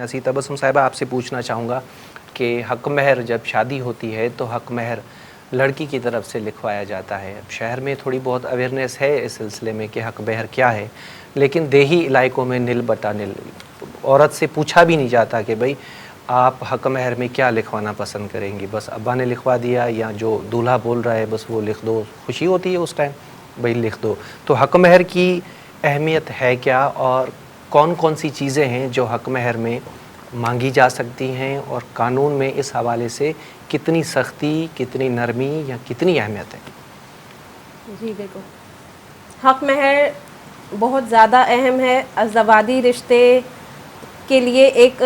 हसी तबस्सुम साहिबा, आपसे पूछना चाहूँगा कि हक महर जब शादी होती है तो हक महर लड़की की तरफ से लिखवाया जाता है। अब शहर में थोड़ी बहुत अवेयरनेस है इस सिलसिले में कि हक महर क्या है, लेकिन देही इलाकों में नील बटा नील, औरत से पूछा भी नहीं जाता कि भाई आप हक महर में क्या लिखवाना पसंद करेंगी, बस अब्बा ने लिखवा दिया या जो दूल्हा बोल रहा है बस वो लिख दो, खुशी होती है उस टाइम भाई लिख दो। तो हक महर की अहमियत है क्या, और कौन कौन सी चीज़ें हैं जो हक महर में मांगी जा सकती हैं, और कानून में इस हवाले से कितनी सख्ती, कितनी नरमी या कितनी अहमियत है? जी देखो, हक महर बहुत ज़्यादा अहम है। अज़दवाजी रिश्ते के लिए एक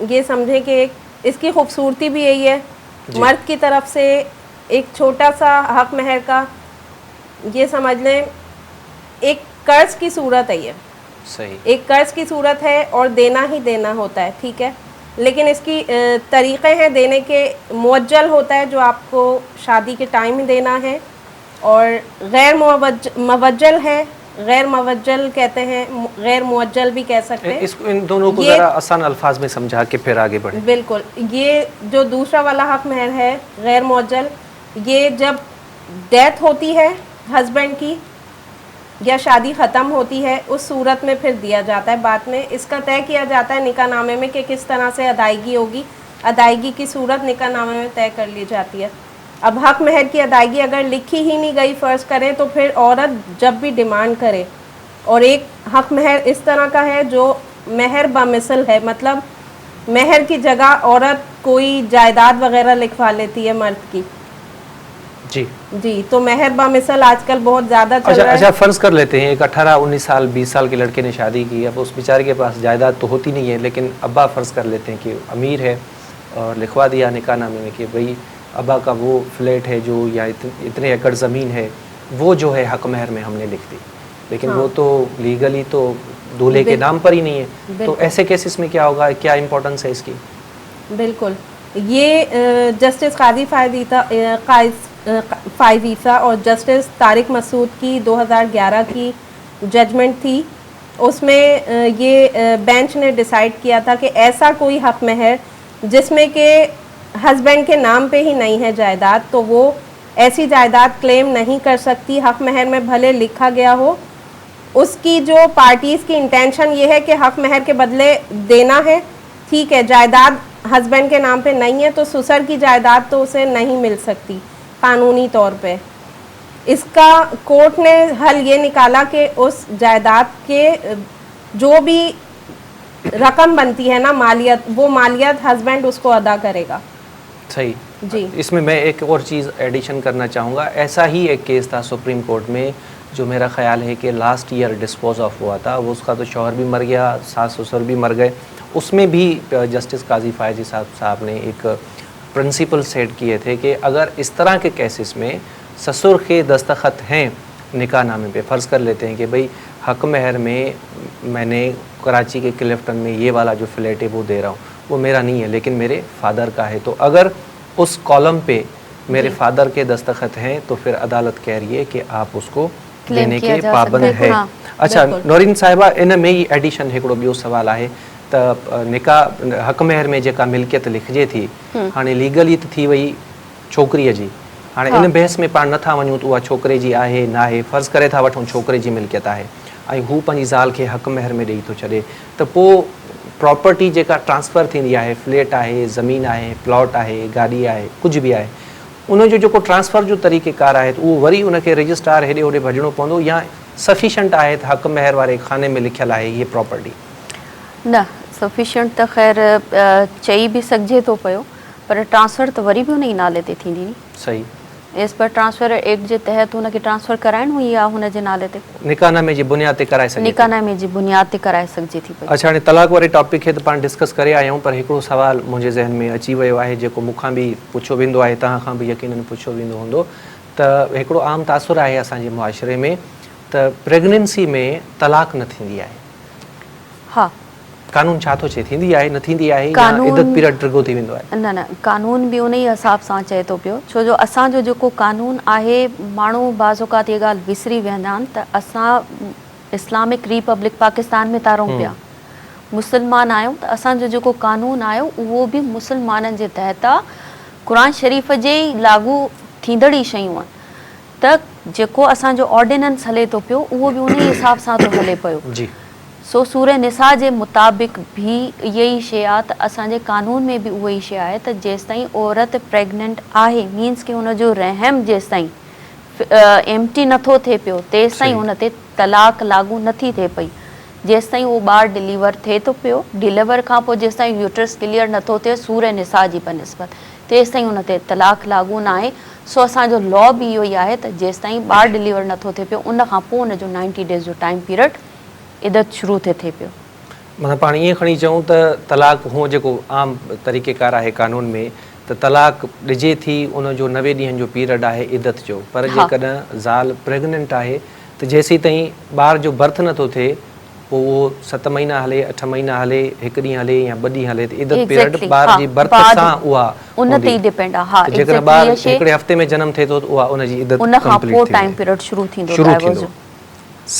ये समझें कि एक इसकी खूबसूरती भी यही है, मर्द की तरफ से एक छोटा सा हक महर का, ये समझ लें एक कर्ज की सूरत है। ये सही, एक कर्ज की सूरत है और देना ही देना होता है, ठीक है। लेकिन इसकी तरीक़े हैं देने के, मुअज्जल होता है जो आपको शादी के टाइम ही देना है, और गैर मुवज्जल है, गैर मुवज्जल कहते हैं, गैर मुअज्जल भी कह सकते हैं। इसको इन दोनों को ज़रा आसान अल्फाज में समझा के फिर आगे बढ़े। बिल्कुल, ये जो दूसरा वाला हक महर है गैर मुअज्जल, ये जब डेथ होती है हस्बैंड की या शादी ख़त्म होती है उस सूरत में फिर दिया जाता है। बाद में इसका तय किया जाता है निकाहनामे में कि किस तरह से अदायगी होगी, अदायगी की सूरत निकाहनामे में तय कर ली जाती है। अब हक महर की अदायगी अगर लिखी ही नहीं गई फ़र्ज़ करें, तो फिर औरत जब भी डिमांड करे, और एक हक महर इस तरह का है जो महर बामिसल है, मतलब महर की जगह औरत कोई जायदाद वगैरह लिखवा लेती है मर्द की। जी, तो महर बामिसल आजकल बहुत ज़्यादा चल रहा है। अच्छा, फ़र्ज़ कर लेते हैं एक 18-19 साल 20 साल के लड़के ने शादी की, अब उस बेचारे के पास जायदाद तो होती नहीं है, लेकिन अब्बा फ़र्ज़ कर लेते हैं कि अमीर है और लिखवा दिया निकाहनामे में कि भाई अब्बा का वो फ्लैट है जो, या इतने एकड़ ज़मीन है वो जो है हक महर में हमने लिख दी, लेकिन वो तो लीगली तो दूल्हे के नाम पर ही नहीं है। तो ऐसे केसेस में क्या होगा, क्या इंपॉर्टेंस है इसकी? बिल्कुल, ये जस्टिस काजी फ़ाइज़ ईसा और जस्टिस तारिक मसूद की 2011 की जजमेंट थी। उसमें ये बेंच ने डिसाइड किया था कि ऐसा कोई हक महर जिसमें कि हस्बैंड के नाम पे ही नहीं है जायदाद, तो वो ऐसी जायदाद क्लेम नहीं कर सकती। हक महर में भले लिखा गया हो, उसकी जो पार्टीज़ की इंटेंशन ये है कि हक महर के बदले देना है, ठीक है, जायदाद हस्बैंड के नाम पे नहीं है तो ससुर की जायदाद तो उसे नहीं मिल सकती कानूनी तौर पे। इसका कोर्ट ने हल ये निकाला कि उस जायदाद के जो भी रकम बनती है ना, मालियत, वो मालियत हस्बैंड उसको अदा करेगा। सही जी, इसमें मैं एक और चीज़ एडिशन करना चाहूँगा। ऐसा ही एक केस था सुप्रीम कोर्ट में, जो मेरा ख्याल है कि लास्ट ईयर डिस्पोज ऑफ हुआ था। वो उसका तो शौहर भी मर गया, सास ससुर भी मर गए। उसमें भी जस्टिस काजी फ़ायज़ी साहब ने एक प्रिंसिपल सेट किए थे कि अगर इस तरह के केसेस में ससुर के दस्तखत हैं निकाहनामे पे, फ़र्ज़ कर लेते हैं कि भाई हक महर में मैंने कराची के क्लिफ्टन में ये वाला जो फ्लैट है वो दे रहा हूँ, वो मेरा नहीं है लेकिन मेरे फादर का है, तो अगर उस कॉलम पे मेरे फादर के दस्तखत हैं तो फिर अदालत कह रही है कि आप उसको देने के पाबंद है। अच्छा नौरीन साहिबा, इन में ही एडिशन हिकिड़ो ॿियो सवाल आहे त निकाह हक महर में जेका मिल्कियत लिखिजे थी, हाणे लीगली त थी वई छोकिरीअ जी, हाणे इन बहस में पाण नथा वञूं त उहा छोकिरे जी आहे न आहे, फ़र्ज़ करे था वठूं छोकिरे जी मिल्कियत आहे ऐं हू पंहिंजी ज़ाल खे हक महर में ॾेई थो छॾे, त पोइ प्रॉपर्टी जेका ट्रांसफ़र थींदी आहे, फ्लैट आहे, ज़मीन आहे, प्लॉट आहे, गाॾी आहे, कुझु बि आहे, उनजो जेको ट्रांसफ़र जो तरीक़ेकार आहे त उहो वरी उनखे रजिस्ट्रार हेॾे होॾे भॼणो पवंदो, या सफिशेंट आहे त हक महर वारे खाने में लिखियलु आहे हीअ प्रॉपर्टी? न, सफिशेंट त ख़ैर चई बि सघिजे थो पियो, पर ट्रांसफ़र त वरी बि उन ई नाले ते थींदी नी। सही, एज़ पर ट्रांसफ़र एक्ट जे तहत हुनखे ट्रांसफ़र कराइणो ई आहे हुन जे नाले ते, निकाहनामे जी बुनियाद ते कराए सघे, निकाहनामे जी बुनियाद ते कराए सघिजे थी पई। अच्छा, हाणे तलाक वारे टॉपिक खे त पाण डिस्कस करे आया आहियूं, पर हिकिड़ो सवाल मुंहिंजे ज़हन में अची वियो आहे जेको मूंखां बि पुछियो वेंदो आहे, तव्हां खां बि यकीनन पुछियो वेंदो हूंदो, त हिकिड़ो आम तासुर आहे असांजे मुआशरे में त प्रेगनेंसी में तलाक न थींदी आहे। हा, कानून छा थो चए, थींदी आहे न थींदी आहे, या इद्दत पीरियड टिगो थी वेंदो आहे? न न, कानून बि उन ई हिसाब सां चए थो पियो, छो जो असांजो जेको कानून आहे, माण्हू बाज़ औक़ात इहा ॻाल्हि विसरी वेंदा आहिनि त असां इस्लामिक रिपब्लिक पाकिस्तान में था रहूं पिया, मुसलमान आहियूं त असांजो जेको कानून आयो उहो बि मुसलमाननि जे तहत आहे, क़ुर शरीफ़ जे ई लागू थींदड़ शयूं आहिनि। त जेको असांजो ऑर्डिनेंस हले थो पियो उहो बि उन हिसाब सां थो हले पियो। जी सो सूरे निसा जे मुताबिक़ भी इहा ई शइ आहे त असांजे कानून में बि उहा ई शइ आहे त जेसि ताईं औरत प्रेग्नेंट आहे, मीन्स की हुनजो रहम जेसि ताईं एम्प्टी नथो थिए पियो तेसि ताईं हुन ते तलाक लागू नथी थिए पई। जेसि ताईं उहो ॿारु डिलीवर थिए थो पियो, डिलीवर खां पोइ जेसि ताईं यूट्रस क्लियर नथो थिए सूर निसा जी बनिस्बत, तेसि ताईं हुन ते तलाक लागू न आहे। सो असांजो लॉ बि इहो ई आहे त जेसि ताईं ॿारु डिलीवर नथो थिए पियो उन खां पोइ हुनजो 90 डेज़ जो टाइम पीरियड इदत शुरू थिए पियो। मतलब पाण ईअं खणी चऊं त तलाक हुओ जेको आम तरीक़ेकार आहे कानून में त तलाक ॾिजे थी उनजो 90 ॾींहंनि जो पीरियड आहे इदत जो, पर जेकॾहिं ज़ाल प्रेग्नेंट आहे त जेसीं ताईं ॿार जो बर्थ नथो थिए पोइ उहो 7 महीना हले, 8 महीना हले, 1 ॾींहुं हले या 2 ॾींहं हले, त इदत पीरियड ॿार जी बर्थ सां उहा उन ते ई डिपेंड आहे। हा, जेकॾहिं ॿार हिकिड़े हफ़्ते में जनम थिए थो त उहा उनजी इदत उन खां पोइ टाइम पीरियड शुरू थींदो आहे।